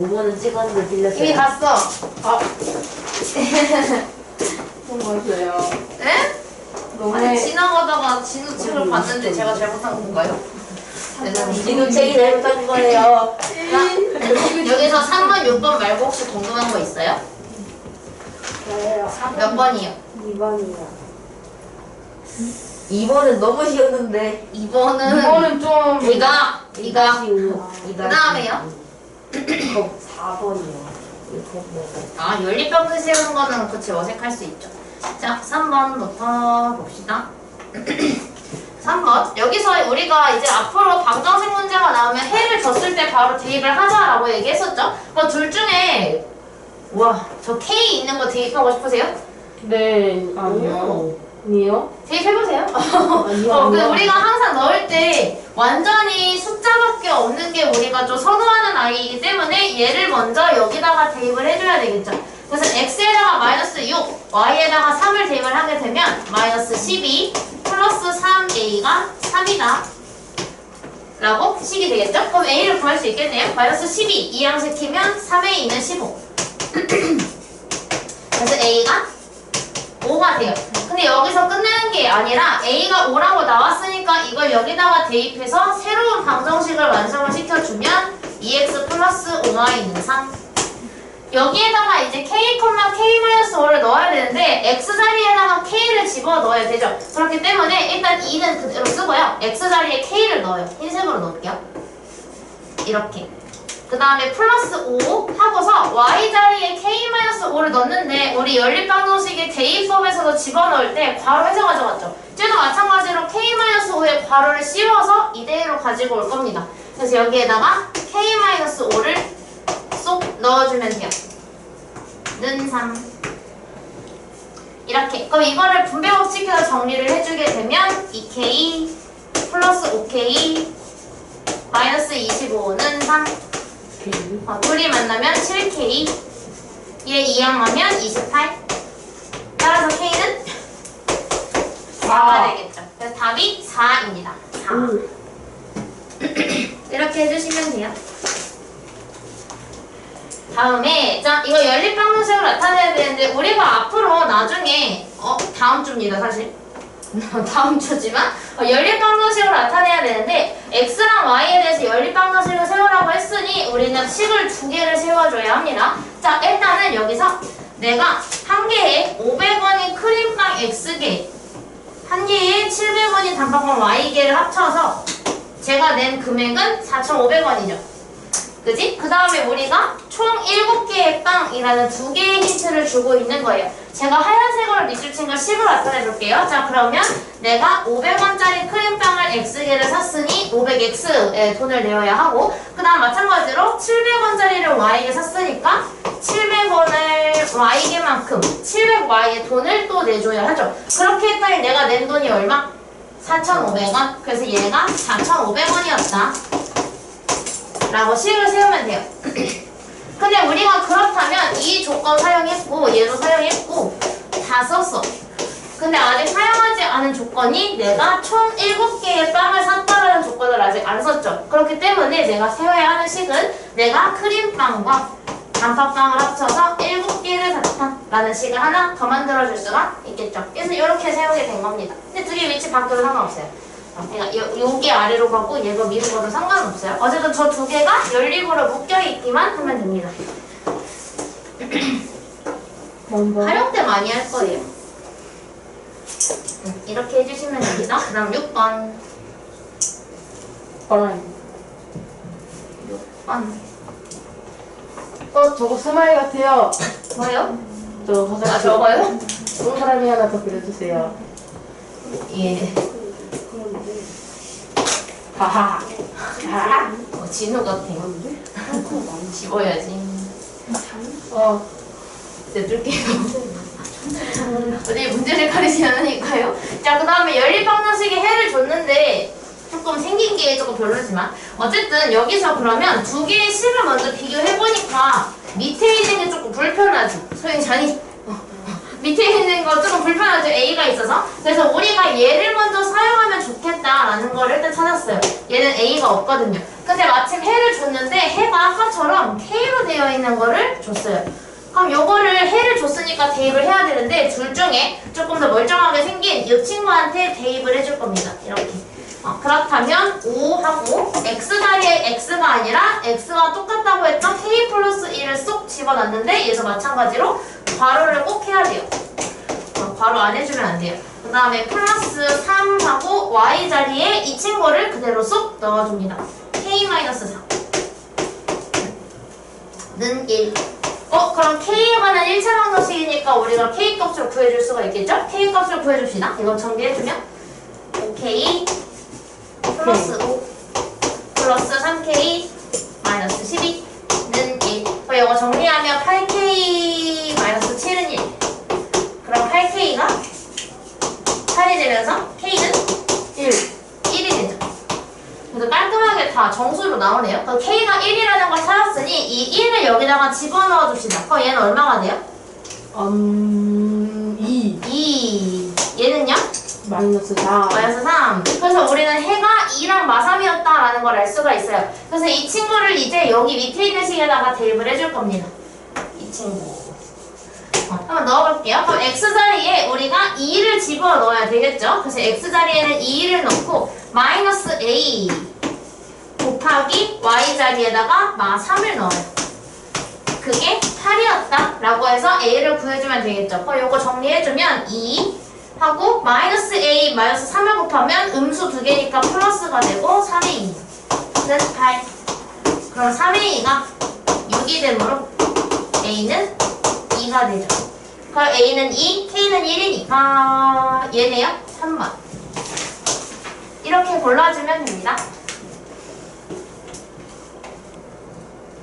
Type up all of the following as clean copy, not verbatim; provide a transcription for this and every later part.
5번은 찍었는데 빌렸어요. 이미 갔어. 맞아요. 네? 너무 아니 지나가다가 진우책을 봤는데 제가 잘못한 건가요? 지금 책이 잘못한 거예요. 여기서 3번, 6번 말고 혹시 궁금한 거 있어요? 저예요. 몇 번이요? 2번이요. 2번은 너무 쉬웠는데. 2번은 이거는 좀 이가 그 다음에요? 4번이요. 아, 연립방정 세우는 거는 그치 어색할 수 있죠. 자, 3번부터 봅시다. 3번. 여기서 우리가 이제 앞으로 방정식 문제가 나오면 해를 줬을 때 바로 대입을 하자라고 얘기했었죠. 뭐 둘 중에 와, 저 K 있는 거 대입하고 싶으세요? 네, 아니요. 아니요? 대입해보세요. 아니요. 우리가 항상 넣을 때 완전히 숫자밖에 없는 게 우리가 좀 선호하는 아이이기 때문에 얘를 먼저 여기다가 대입을 해줘야 되겠죠. 그래서 x에다가 마이너스 6, y에다가 3을 대입을 하게 되면 마이너스 12 플러스 3a가 3이다 라고 식이 되겠죠? 그럼 a를 구할 수 있겠네요. 마이너스 12 이항시키면 3에 있는 15 그래서 a가 5가 돼요. 근데 여기서 끝내는 게 아니라 a가 5라고 나왔으니까 이걸 여기다가 대입해서 새로운 방정식을 완성을 시켜주면 2x 플러스 5y는 3 여기에다가 이제 k, k-5를 넣어야 되는데 x 자리에다가 k를 집어 넣어야 되죠. 그렇기 때문에 일단 2는 그대로 쓰고요. x 자리에 k를 넣어요. 흰색으로 넣을게요. 이렇게. 그 다음에 플러스 5 하고서 y 자리에 k-5를 넣는데 우리 연립방정식의 대입법에서도 집어넣을 때 괄호 해서 가져갔죠. 쟤도 마찬가지로 k-5의 괄호를 씌워서 이대로 가지고 올 겁니다. 그래서 여기에다가 k-5를 쏙 넣어주면 돼요. 는 3 이렇게. 그럼 이거를 분배법칙해서 정리를 해주게 되면 2k 플러스 5k 마이너스 25는 3 둘이 만나면 7k 얘 이항하면 28 따라서 k는 4가 되겠죠. 그래서 답이 4입니다. 4 이렇게 해주시면 돼요. 다음에 자 이거 연립방정식으로 나타내야 되는데 우리가 앞으로 나중에 다음 주입니다 사실 다음 주지만 연립방정식으로 나타내야 되는데 x랑 y에 대해서 연립방정식을 세우라고 했으니 우리는 식을 2개를 세워줘야 합니다. 자 일단은 여기서 내가 한 개에 500원인 크림빵 x개 한 개에 700원인 단팥빵 y개를 합쳐서 제가 낸 금액은 4,500원이죠. 그지? 그 다음에 우리가 총 7개의 빵이라는 2개의 힌트를 주고 있는 거예요. 제가 하얀색으로 밑줄 친 걸 식으로 나타내 볼게요. 자 그러면 내가 500원짜리 크림빵을 X개를 샀으니 500X의 돈을 내어야 하고 그 다음 마찬가지로 700원짜리를 Y개 샀으니까 700원을 Y개만큼 700Y의 돈을 또 내줘야 하죠. 그렇게 했더니 내가 낸 돈이 얼마? 4,500원. 그래서 얘가 4,500원이었다. 라고 식을 세우면 돼요. 근데 우리가 그렇다면 이 조건 사용했고 얘도 사용했고 다 썼어. 근데 아직 사용하지 않은 조건이 내가 총 7개의 빵을 샀다라는 조건을 아직 안 썼죠. 그렇기 때문에 내가 세워야 하는 식은 내가 크림빵과 단팥빵을 합쳐서 7개를 샀다 라는 식을 하나 더 만들어줄 수가 있겠죠. 그래서 이렇게 세우게 된 겁니다. 근데 두 개 위치 바뀌어도 상관없어요. 그러니까 요게 아래로 가고 얘가 위로 가도 상관없어요. 어쨌든 저 2개가 연립으로 묶여있기만 하면 됩니다. 활용 때 많이 할 거예요. 이렇게 해주시면 됩니다. 그 다음 6번 6번 저거 스마일 같아요. 뭐요? 저 화장실. 아 저거요? 동그라미 하나 더 그려주세요. 예. 하하. 진우 같아. 집어야지. 내둘게요. 어디 문제를 가리지 않으니까요. 자, 그 다음에 연립방정식에 해를 줬는데 조금 생긴 게 조금 별로지만 어쨌든 여기서 그러면 2개의 식을 먼저 비교해보니까 밑에 있는 게 조금 불편하지. 소영자니? 밑에 있는 거 조금 불편하죠. A가 있어서. 그래서 우리가 얘를 먼저 사용하면 좋겠다라는 걸 일단 찾았어요. 얘는 A가 없거든요. 근데 마침 해를 줬는데 해가 아까처럼 K로 되어 있는 거를 줬어요. 그럼 요거를 해를 줬으니까 대입을 해야 되는데 둘 중에 조금 더 멀쩡하게 생긴 이 친구한테 대입을 해줄 겁니다. 이렇게. 그렇다면 5하고 X자리에 X가 아니라 X가 똑같다고 했던 K 플러스 1을 쏙 집어넣는데 얘도 마찬가지로 괄호를 꼭 해야 돼요. 괄호 안 해주면 안 돼요. 그 다음에 플러스 3하고 Y자리에 이 친구를 그대로 쏙 넣어줍니다. K-4 는 1. 그럼 K에 관한 1차 방정식이니까 우리가 K 값을 구해줄 수가 있겠죠? K 값을 구해줍시다. 이거 정리해주면 5K 플러스 5 플러스 3K 마이너스 12는 1. 그럼 이거 정리하면 8K 마이너스 7은 1. 그럼 8K가 8이 되면서 K는 1이 되죠. 그래서 깔끔하게 다 정수로 나오네요. 그럼 K가 1이라는 걸 찾았으니 이 1을 여기다가 집어넣어 줍시다. 그럼 얘는 얼마가 돼요? 2. 얘는요? 마이너스 4. 마이너스 3. 그래서 우리는 해가 2랑 마3이었다라는 걸 알 수가 있어요. 그래서 이 친구를 이제 여기 밑에 있는 식에다가 대입을 해줄 겁니다. 이 친구. 한번 넣어볼게요. 그럼 X자리에 우리가 2를 집어넣어야 되겠죠? 그래서 X자리에는 2를 넣고 마이너스 A 곱하기 Y자리에다가 마3을 넣어요. 그게 8이었다 라고 해서 A를 구해주면 되겠죠. 그럼 요거 정리해주면 2 하고 마이너스 A 마이너스 3을 곱하면 음수 두 개니까 플러스가 되고 3A 는 8. 그럼 3A가 6이 되므로 A는 2가 되죠. 그럼 A는 2, K는 1이니까 얘네요? 3번. 이렇게 골라주면 됩니다.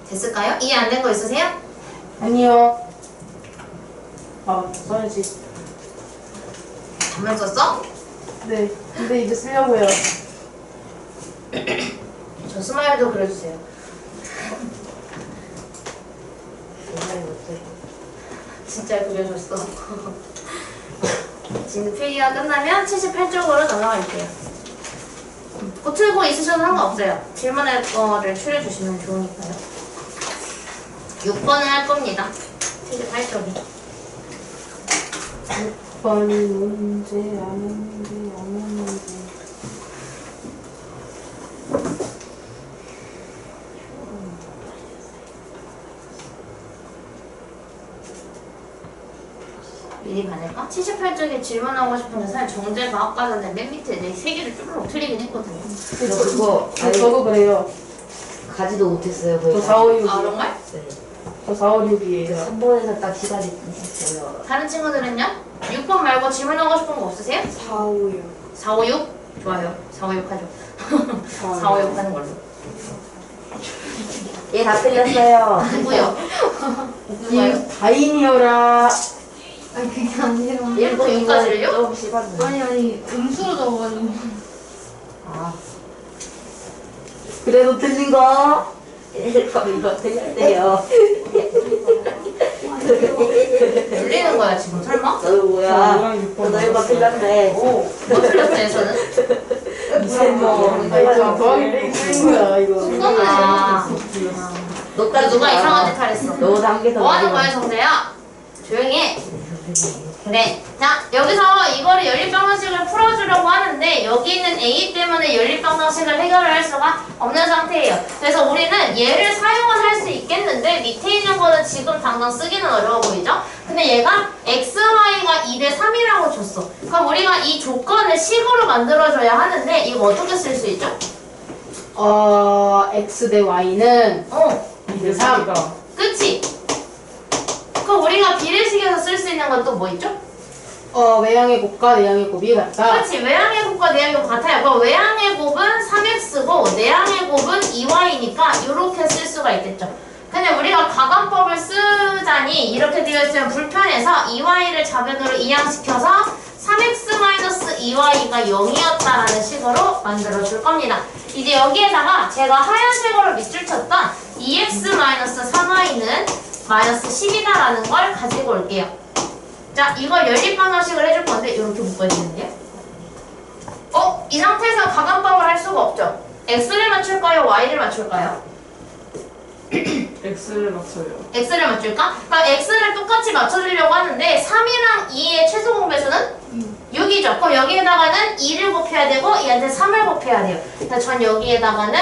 됐을까요? 이해 안 된 거 있으세요? 아니요. 써야지. 잠을 썼어? 네. 근데 이제 쓰려고요. 저 스마일도 그려주세요. 정말 못해. 진짜 그려줬어. 지금 필기가 끝나면 78쪽으로 넘어갈게요. 고틀고 있으셔도 상관없어요. 질문할 거를 추려주시면 좋으니까요. 6번을 할 겁니다. 78쪽이. 6번이 문제 안 했는데. 미리 가낼까? 78쪽에 질문하고 싶은 게 사실 정제가 아까 전에 맨 밑에 내 세 개를 쭈르륵 틀리긴 했거든요. 그거 저도 그래요. 가지도 못했어요. 거의 저 4, 5, 6이요. 아 정말? 네. 저 4, 5, 6이에요. 3번에서 딱 시간이 있어요. 다른 친구들은요? 6번 말고 질문하고 싶은 거 없으세요? 4, 5, 6. 4, 5, 6? 좋아요. 4, 5, 6 하죠. 4, 5, 6 하는 걸로. 얘 다 틀렸어요. 누구요? 누가요? 다인이어라. 아니 그게 아니라 1부터 6까지를요? 좀 심한데. 아니 음수로 적어가지고 아, 그래도 틀린 거. 이거 틀렸대요. 놀리는 거야 지금 설마? 너 뭐야? 너 1번 틀렸네. 오, 뭐 틀렸어요 저는? 무슨 뭐. 더하기 빼기 틀린 거야, 이거. 아, 너까지 누가 이상한 짓 하랬어? 너 단계에서 뭐 하는 거야 정재야? 조용히 해. 그래. 자, 여기서 이거를 연립방정식을 풀어주려고 하는데 여기 있는 A 때문에 연립방정식을 해결을 할 수가 없는 상태예요. 그래서 우리는 얘를 사용은 할 수 있겠는데 밑에 있는 거는 지금 당장 쓰기는 어려워 보이죠? 근데 얘가 x, y가 2대 3이라고 줬어. 그럼 우리가 이 조건을 식으로 만들어줘야 하는데 이거 어떻게 쓸 수 있죠? X 대 Y는 2대 3. 그치? 그럼 우리가 비례식에서 쓸 수 있는 건 또 뭐 있죠? 외양의 곱과 내양의 곱이 같다. 그렇지. 외양의 곱과 내양의 곱 같아요. 그럼 외양의 곱은 3x고 내양의 곱은 2y니까 이렇게 쓸 수가 있겠죠. 근데 우리가 가관법을 쓰자니 이렇게 되어 있으면 불편해서 2y를 좌변으로 이항시켜서 3x-2y가 0이었다라는 식으로 만들어줄 겁니다. 이제 여기에다가 제가 하얀색으로 밑줄 쳤던 2x-3y는 마이너스 10이다라는 걸 가지고 올게요. 자, 이걸 연립방정식을 해줄 건데 이렇게 묶어야 되는데요. 이 상태에서 가감법을 할 수가 없죠. x를 맞출까요? y를 맞출까요? X를 맞춰요. x를 맞출까? 그럼 x를 똑같이 맞춰주려고 하는데 3이랑 2의 최소 공배수는 6이죠. 그럼 여기에다가는 2를 곱해야 되고 얘한테 3을 곱해야 돼요. 그래서 전 여기에다가는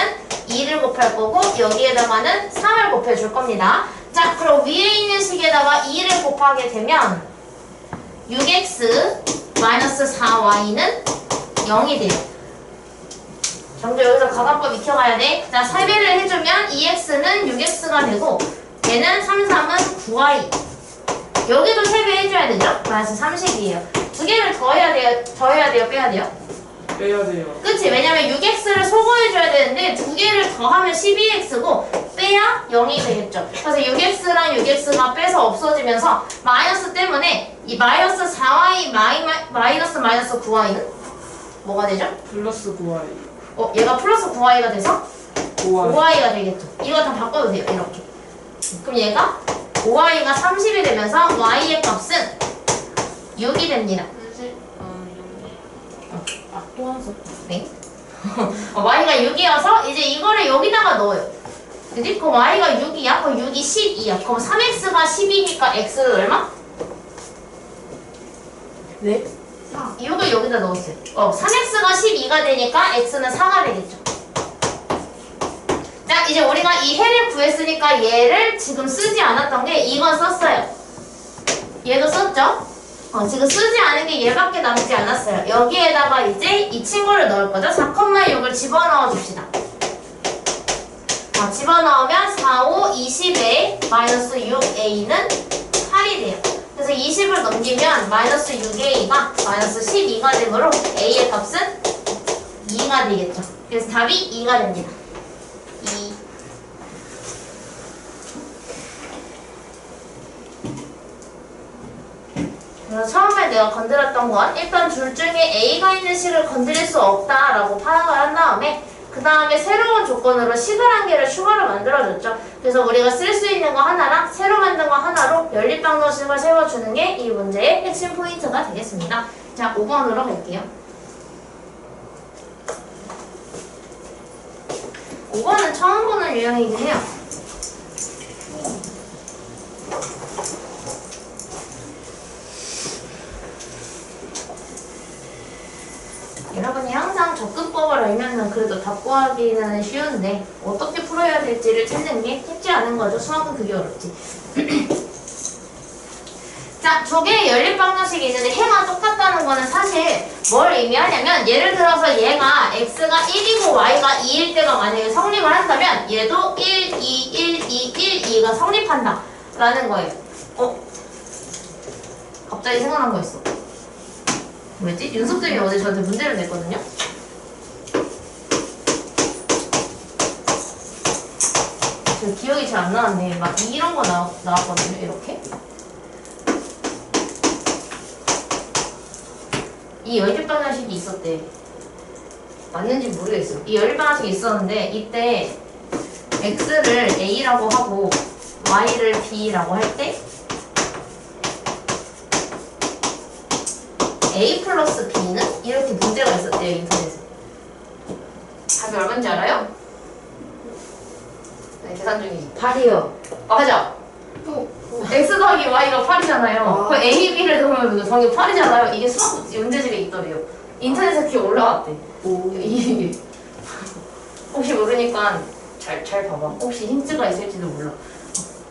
2를 곱할 거고 여기에다가는 3을 곱해줄 겁니다. 자, 그럼 위에 있는 식에다가 2를 곱하게 되면 6x 마이너스 4y는 0이 돼요. 점점 여기서 가감법 익혀가야 돼. 자, 3배를 해주면 2x는 6x가 되고 얘는 3, 3은 9y. 여기도 3배 해줘야 되죠? 마이너스 30이에요. 두 개를 더해야 돼요? 빼야 돼요? 빼야 돼요. 그치? 왜냐면 6x를 소거해줘야 되는데 두 개를 더하면 12x고 빼야 0이 되겠죠. 그래서 6x랑 6x가 빼서 없어지면서 마이너스 때문에 이 마이너스 4y 마이너스 9y는 뭐가 되죠? 플러스 9y. 얘가 플러스 9y가 돼서 5y. 5y가 되겠죠. 이거 다 바꿔도 돼요. 이렇게. 그럼 얘가 5y가 30이 되면서 y의 값은 6이 됩니다. 또 한 석. 네. y가 6이어서 이제 이거를 여기다가 넣어요. 그지? 그럼 y가 6이야? 그럼 6이 12야. 그럼 3x가 10이니까 x는 얼마? 네? 6을 여기다 넣었어요. 3x가 12가 되니까 x는 4가 되겠죠. 자, 이제 우리가 이 해를 구했으니까 얘를 지금 쓰지 않았던 게 이건 썼어요. 얘도 썼죠? 지금 쓰지 않은 게 얘밖에 남지 않았어요. 여기에다가 이제 이 친구를 넣을 거죠. 4,6을 집어넣어 줍시다. 집어넣으면 4, 5, 20에 마이너스 6a는 8이 돼요. 그래서 20을 넘기면 마이너스 6a가 마이너스 12가 되므로 a의 값은 2가 되겠죠. 그래서 답이 2가 됩니다. 2. 그래서 처음에 내가 건드렸던 건 일단 둘 중에 a가 있는 식을 건드릴 수 없다라고 파악을 한 다음에 그 다음에 새로운 조건으로 식을 한 개를 추가로 만들어줬죠. 그래서 우리가 쓸 수 있는 거 하나랑 새로 만든 거 하나로 연립방정식을 세워주는 게 이 문제의 핵심 포인트가 되겠습니다. 자, 5번으로 갈게요. 5번은 처음 보는 유형이긴 해요. 여러분이 항상 접근법을 알면은 그래도 답 구하기는 쉬운데 어떻게 풀어야 될지를 찾는 게 쉽지 않은 거죠. 수학은 그게 어렵지. 자, 두 개의 연립방정식이 있는데 해가 똑같다는 거는 사실 뭘 의미하냐면 예를 들어서 얘가 x가 1이고 y가 2일 때가 만약에 성립을 한다면 얘도 1, 2, 1, 2, 1, 2가 성립한다 라는 거예요. 갑자기 생각난 거 있어. 뭐였지? 윤석쌤이 어제 저한테 문제를 냈거든요. 저 기억이 잘 안 나는데 막 이런 거 나왔거든요. 이렇게. 이 연립방정식이 있었대. 맞는지 모르겠어. 이 연립방정식이 있었는데 이때 x를 a라고 하고 y를 b라고 할 때 a 플러스 b는 이렇게 문제가 있었대요. 인터넷에. 답이 얼마인지 알아요? 네, 계산 중이지. 8이요. 맞아. x 더하기 y가 8이잖아요. 그 a, b를 넣으면 정이 8이잖아요. 이게 수학 문제집에 있더래요. 인터넷에 그게 올라왔대. 이게 혹시 모르니까 잘 봐봐. 혹시 힌트가 있을지도 몰라.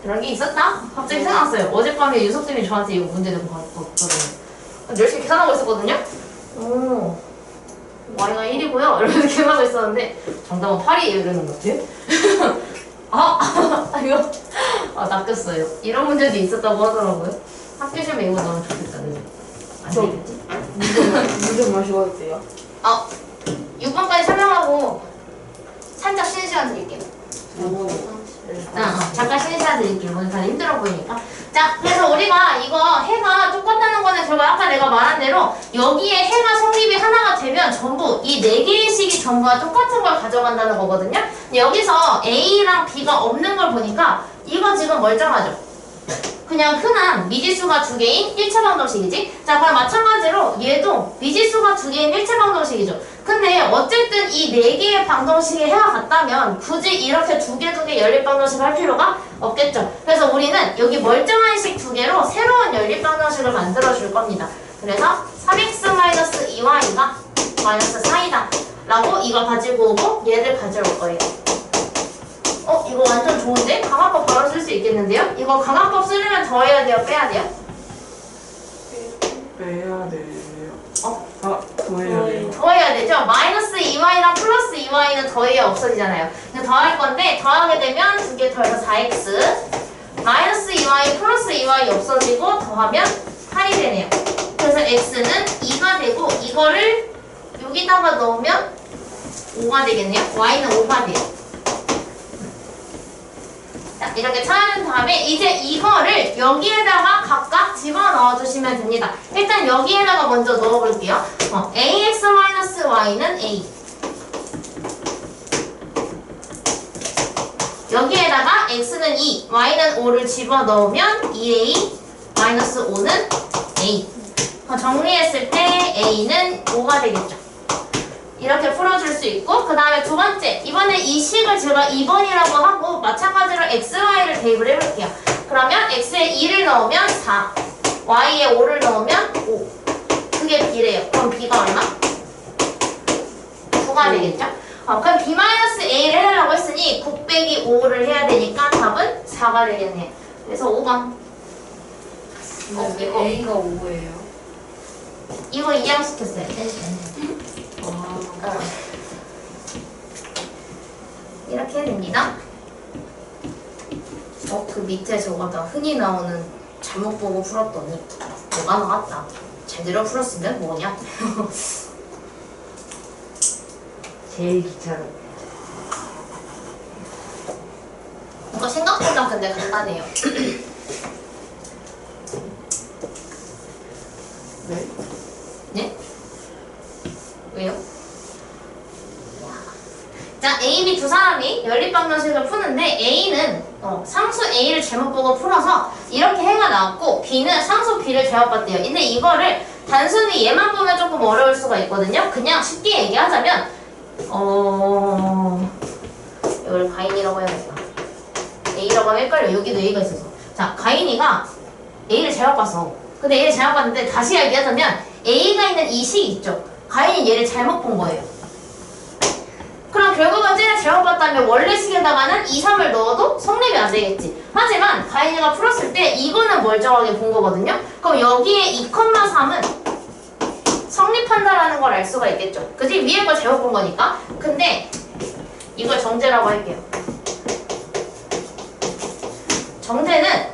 그런 게 있었다? 갑자기 생각났어요. 어젯밤에 윤석쌤이 저한테 이거 문제 내고 봤거든요. 열심히 계산하고 있었거든요? 오, y가 1이고요. 이러면서 계산하고 있었는데 정답은 8이에요. 이러는 것 같아요. 이거 낚였어요. 이런 문제도 있었다고 하더라고요. 학교 시험에 이거 나오면 좋겠다는데 안 되겠지? 물좀 마시고 와도 돼요? 6번까지 설명하고 살짝 쉬는 시간 드릴게요. 잠깐 쉬는 시간 드릴게요. 오늘 다들 힘들어 보이니까. 자, 그래서 우리가 이거 해가 똑같다는 거는 결국 아까 내가 말한 대로 여기에 해가 성립이 하나가 되면 전부 이 4개의 식이 전부 다 똑같은 걸 가져간다는 거거든요. 근데 여기서 A랑 B가 없는 걸 보니까 이거 지금 멀쩡하죠? 그냥 흔한 미지수가 두 개인 일체 방정식이지. 자, 그럼 마찬가지로 얘도 미지수가 두 개인 일체 방정식이죠. 근데 어쨌든 이 네 개의 방정식이 해와 같다면 굳이 이렇게 두 개 연립 방정식을 할 필요가 없겠죠. 그래서 우리는 여기 멀쩡한 식 두 개로 새로운 연립 방정식을 만들어 줄 겁니다. 그래서 3x-2y가 마이너스 4이다 라고 이거 가지고 오고 얘를 가져올 거예요. 이거 완전 좋은데? 강화법 바로 쓸 수 있겠는데요? 이거 강화법 쓰려면 더해야 돼요? 빼야 돼요? 빼야 돼요. 더해야 돼요. 더해야 되죠? 마이너스 2y랑 플러스 2y는 더해야 없어지잖아요. 그냥 더할 건데 더하게 되면 두 개 더해서 4x 마이너스 2y 플러스 2y 없어지고 더하면 8이 되네요. 그래서 x는 2가 되고 이거를 여기다가 넣으면 5가 되겠네요. y는 5가 돼요. 자, 이렇게 찾은 다음에 이제 이거를 여기에다가 각각 집어넣어 주시면 됩니다. 일단 여기에다가 먼저 넣어볼게요. ax-y는 a 여기에다가 x는 2, y는 5를 집어넣으면 2a-5는 a 정리했을 때 a는 5가 되겠죠. 이렇게 풀어줄 수 있고 그 다음에 두 번째 이번에 이 식을 제가 2번이라고 하고 마찬가지로 xy를 대입을 해볼게요. 그러면 x에 2를 넣으면 4 y에 5를 넣으면 5 그게 b래요. 그럼 b가 얼마? 9가 되겠죠? 그럼 b-a를 해달라고 했으니 9 빼기 5를 해야 되니까 답은 4가 되겠네요. 그래서 5번 A가 5예요. 이거 이항시켰어요. 이렇게 됩니다. 그 밑에 저거다 흔히 나오는 잘못 보고 풀었더니 뭐가 나왔다. 제대로 풀었으면 뭐냐? 제일 귀찮은. 이거 생각보다 근데 간단해요. 네? 네? 왜요? 자, A, B 두 사람이 연립방정식을 푸는데 A는 상수 A를 잘못 보고 풀어서 이렇게 해가 나왔고 B는 상수 B를 잘못 봤대요. 근데 이거를 단순히 얘만 보면 조금 어려울 수가 있거든요. 그냥 쉽게 얘기하자면 이걸 가인이라고 해야겠다. A라고 하면 헷갈려. 여기도 A가 있어서. 자, 가인이가 A를 잘못 봤어. 근데 A를 잘못 봤는데 다시 얘기하자면 A가 있는 이 식이 있죠. 가인이 얘를 잘못 본 거예요. 그럼 결국은 쟤를 잘못 봤다면 원래 식에다가는 2, 3을 넣어도 성립이 안 되겠지. 하지만 가인이가 풀었을 때 이거는 멀쩡하게 본 거거든요. 그럼 여기에 2,3은 성립한다라는 걸 알 수가 있겠죠. 그지? 위에 걸 잘못 본 거니까. 근데 이걸 정제라고 할게요. 정제는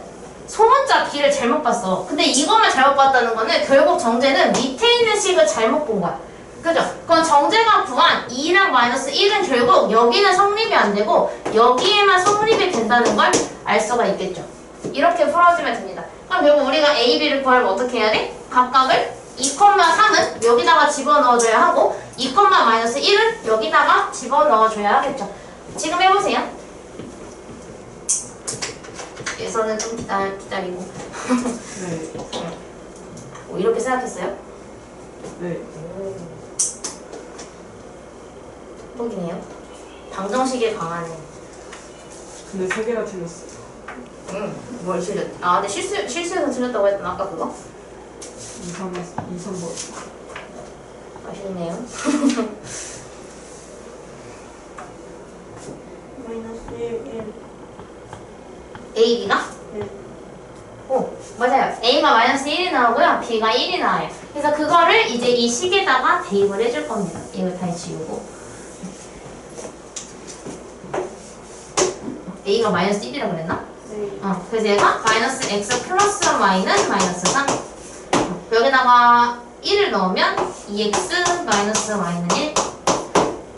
소문자 B를 잘못 봤어. 근데 이거만 잘못 봤다는 거는 결국 정제는 밑에 있는 식을 잘못 본 거야. 그죠? 그럼 정제가 구한 2랑 마이너스 1은 결국 여기는 성립이 안 되고 여기에만 성립이 된다는 걸 알 수가 있겠죠. 이렇게 풀어주면 됩니다. 그럼 결국 우리가 A, B를 구하려면 어떻게 해야 돼? 각각을 2,3은 여기다가 집어넣어줘야 하고 2,-1은 여기다가 집어넣어줘야 하겠죠. 지금 해보세요. 여기서는 좀 기다리고 네. 이렇게 생각했어요? 네. 똑이네요. 방정식에 강하네. 근데 세 개나 틀렸어요. 뭘 틀렸? 근데 실수해서 틀렸다고 했던 아까 그거? 2, 3번. 아쉽네요. 마이너스 1. A, B가? 네. 맞아요. A가 마이너스 1이 나오고요. B가 1이 나와요. 그래서 그거를 이제 이 식에다가 대입을 해줄 겁니다. 이걸 다시 지우고. A가 마이너스 1이라고 그랬나? 네. 그래서 얘가 마이너스 x 플러스 y는 마이너스 3. 여기다가 1을 넣으면 2x 마이너스 y는 1.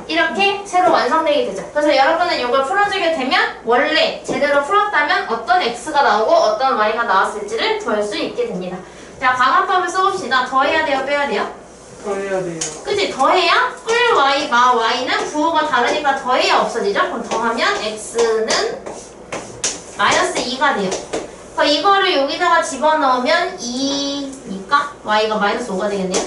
이렇게 새로 완성되게 되죠. 그래서 여러분은 이걸 풀어주게 되면 원래 제대로 풀었다면 어떤 x가 나오고 어떤 y가 나왔을지를 더할 수 있게 됩니다. 자, 강화법을 써봅시다. 더해야 돼요? 빼야 돼요? 더해야 돼요. 그치? 더해야 꿀 y, 마 y는 부호가 다르니까 더해야 없어지죠? 그럼 더하면 x는 마이너스 2가 돼요. 이거를 여기다가 집어넣으면 2니까 y가 마이너스 5가 되겠네요.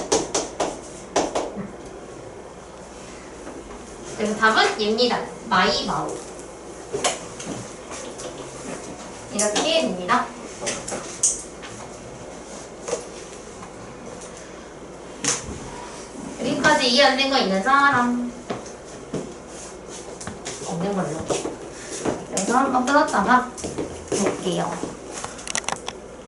그래서 답은 얘입니다. 마이 마오. 이렇게 됩니다. 여기까지 이해 안 된 거 있는 사람? 없는 걸로. 여기서 한번 끊었다가 볼게요.